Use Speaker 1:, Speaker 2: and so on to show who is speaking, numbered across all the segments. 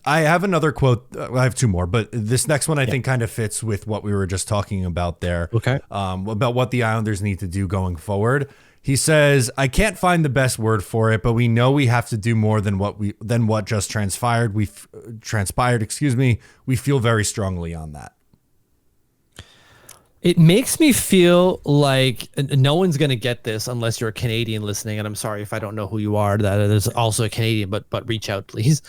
Speaker 1: I have another quote. I have two more, but this next one I think kind of fits with what we were just talking about there.
Speaker 2: Okay.
Speaker 1: About what the Islanders need to do going forward. He says, "I can't find the best word for it, but we know we have to do more than what just transpired. Excuse me. We feel very strongly on that."
Speaker 2: It makes me feel like no one's going to get this unless you're a Canadian listening. And I'm sorry if I don't know who you are, that is also a Canadian, but reach out, please.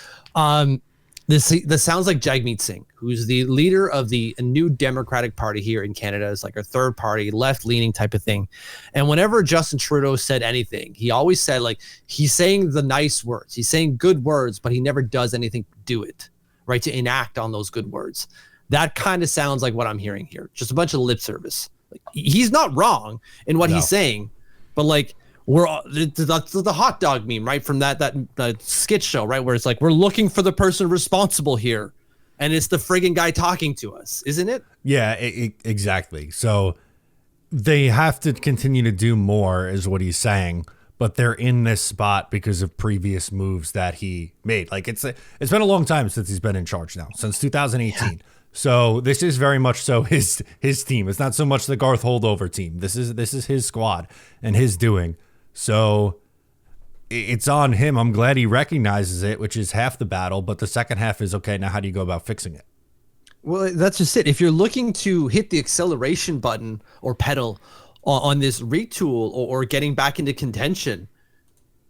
Speaker 2: This sounds like Jagmeet Singh, who's the leader of the New Democratic Party here in Canada. It's like a third party, left-leaning type of thing. And whenever Justin Trudeau said anything, he always said, like, he's saying the nice words. He's saying good words, but he never does anything to do it, right, to enact on those good words. That kind of sounds like what I'm hearing here. Just a bunch of lip service. Like, he's not wrong in what he's saying, but like that's the hot dog meme, right? From that skit show, right? Where it's like, we're looking for the person responsible here, and it's the friggin' guy talking to us, isn't it?
Speaker 1: Yeah, exactly. So they have to continue to do more, is what he's saying. But they're in this spot because of previous moves that he made. Like it's been a long time since he's been in charge now, since 2018. Yeah. So this is very much so his team. It's not so much the Garth holdover team. This is his squad and his doing. So it's on him. I'm glad he recognizes it, which is half the battle. But the second half is, okay, now how do you go about fixing it?
Speaker 2: Well, that's just it. If you're looking to hit the acceleration button or pedal on this retool or getting back into contention,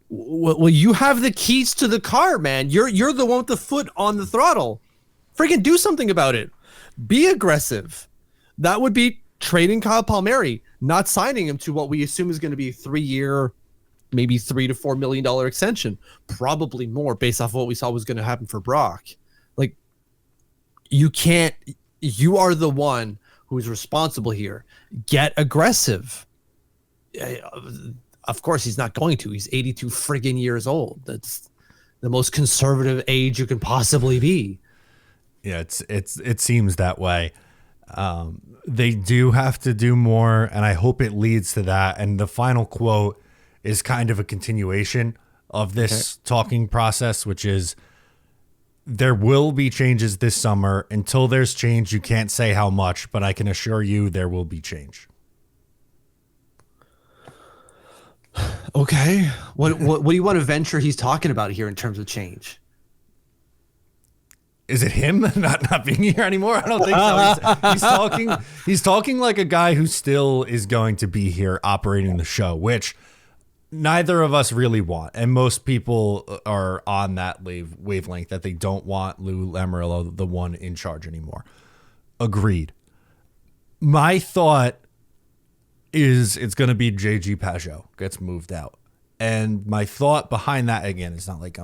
Speaker 2: well, you have the keys to the car, man. You're the one with the foot on the throttle. Freaking do something about it. Be aggressive. That would be trading Kyle Palmieri, not signing him to what we assume is going to be a 3-year, maybe $3 to $4 million extension, probably more based off what we saw was going to happen for Brock. Like, you are the one who's responsible here. Get aggressive. Of course, he's not going to. He's 82 friggin' years old. That's the most conservative age you can possibly be.
Speaker 1: Yeah, it seems that way. They do have to do more, and I hope it leads to that. And the final quote is kind of a continuation of this talking process, which is, there will be changes this summer. Until there's change, you can't say how much, but I can assure you there will be change.
Speaker 2: Okay. What do you want to venture he's talking about here in terms of change?
Speaker 1: Is it him not being here anymore? I don't think so. He's talking like a guy who still is going to be here operating the show, which neither of us really want. And most people are on that wavelength that they don't want Lou Lamoriello, the one in charge, anymore. Agreed. My thought is it's going to be JG Pageau gets moved out. And my thought behind that, again, it's not like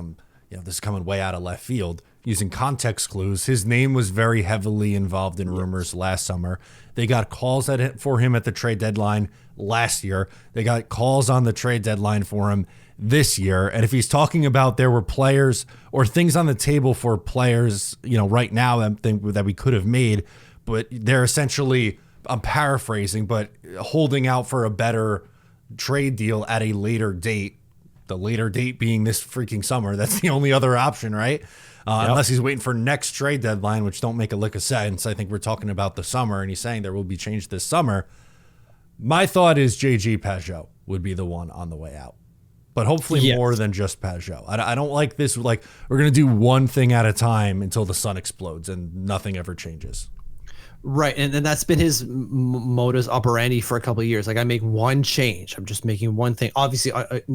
Speaker 1: this is coming way out of left field. Using context clues, his name was very heavily involved in rumors last summer. They got calls for him at the trade deadline last year. They got calls on the trade deadline for him this year. And if he's talking about there were players or things on the table for players, right now that we could have made, but they're essentially, I'm paraphrasing, but holding out for a better trade deal at a later date. The later date being this freaking summer. That's the only other option, right? Unless he's waiting for next trade deadline, which don't make a lick of sense. I think we're talking about the summer, and he's saying there will be change this summer. My thought is JG Pageau would be the one on the way out. But hopefully more than just Pageau. I don't like this, like, we're going to do one thing at a time until the sun explodes and nothing ever changes.
Speaker 2: Right, and that's been his modus operandi for a couple of years. Like, I make one change. I'm just making one thing. Obviously,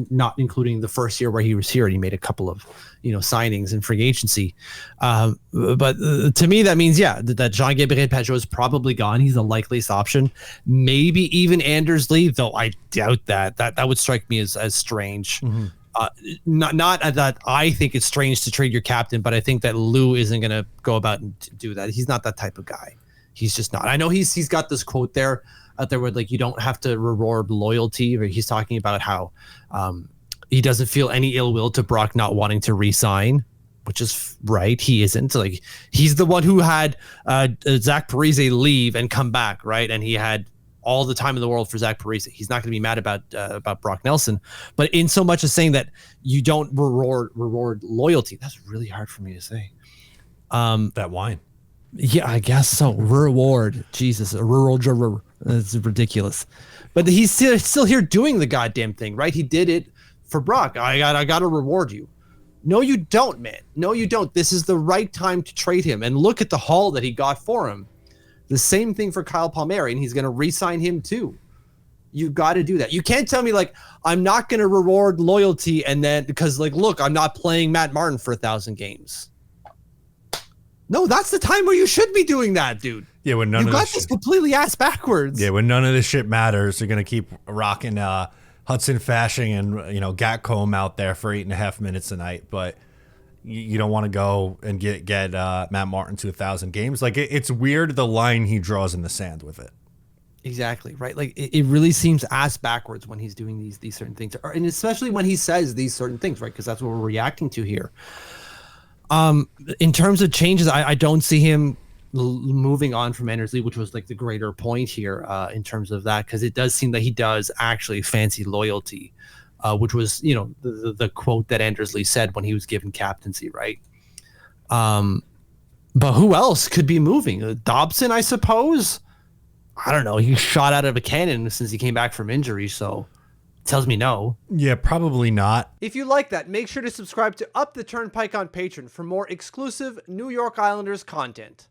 Speaker 2: not including the first year where he was here and he made a couple of, signings in free agency. But to me, that means, that Jean-Gabriel Pageau is probably gone. He's the likeliest option. Maybe even Anders Lee, though I doubt that. That would strike me as strange. Mm-hmm. Not that I think it's strange to trade your captain, but I think that Lou isn't going to go about and do that. He's not that type of guy. He's just not. I know he's got this quote there out there where, like, you don't have to reward loyalty, where he's talking about how he doesn't feel any ill will to Brock not wanting to re-sign, which is right. He isn't. Like, he's the one who had Zach Parise leave and come back, right? And he had all the time in the world for Zach Parise. He's not going to be mad about Brock Nelson, but in so much as saying that you don't reward loyalty. That's really hard for me to say.
Speaker 1: That wine.
Speaker 2: Yeah, I guess so. Reward. Jesus, a rural juror. That's ridiculous. But he's still here doing the goddamn thing, right? He did it for Brock. I got to reward you. No, you don't, man. No, you don't. This is the right time to trade him. And look at the haul that he got for him. The same thing for Kyle Palmieri, and he's going to re-sign him too. You got to do that. You can't tell me like I'm not going to reward loyalty and then because like look, I'm not playing Matt Martin for 1,000 games. No, that's the time where you should be doing that, dude.
Speaker 1: Yeah, when none
Speaker 2: you
Speaker 1: of
Speaker 2: got this completely ass backwards.
Speaker 1: Yeah, when none of this shit matters, you're gonna keep rocking Hudson Fashing and Gatcomb out there for 8.5 minutes a night, but you don't want to go and get Matt Martin to 1,000 games. Like it's weird the line he draws in the sand with it.
Speaker 2: Exactly right. Like it really seems ass backwards when he's doing these certain things, and especially when he says these certain things, right? Because that's what we're reacting to here. In terms of changes, I don't see him moving on from Anders Lee, which was like the greater point here in terms of that, because it does seem that he does actually fancy loyalty, which was the quote that Anders Lee said when he was given captaincy, right? But who else could be moving? Dobson, I suppose. I don't know. He shot out of a cannon since he came back from injury, so it tells me no.
Speaker 1: Yeah, probably not.
Speaker 3: If you like that, make sure to subscribe to Up the Turnpike on Patreon for more exclusive New York Islanders content.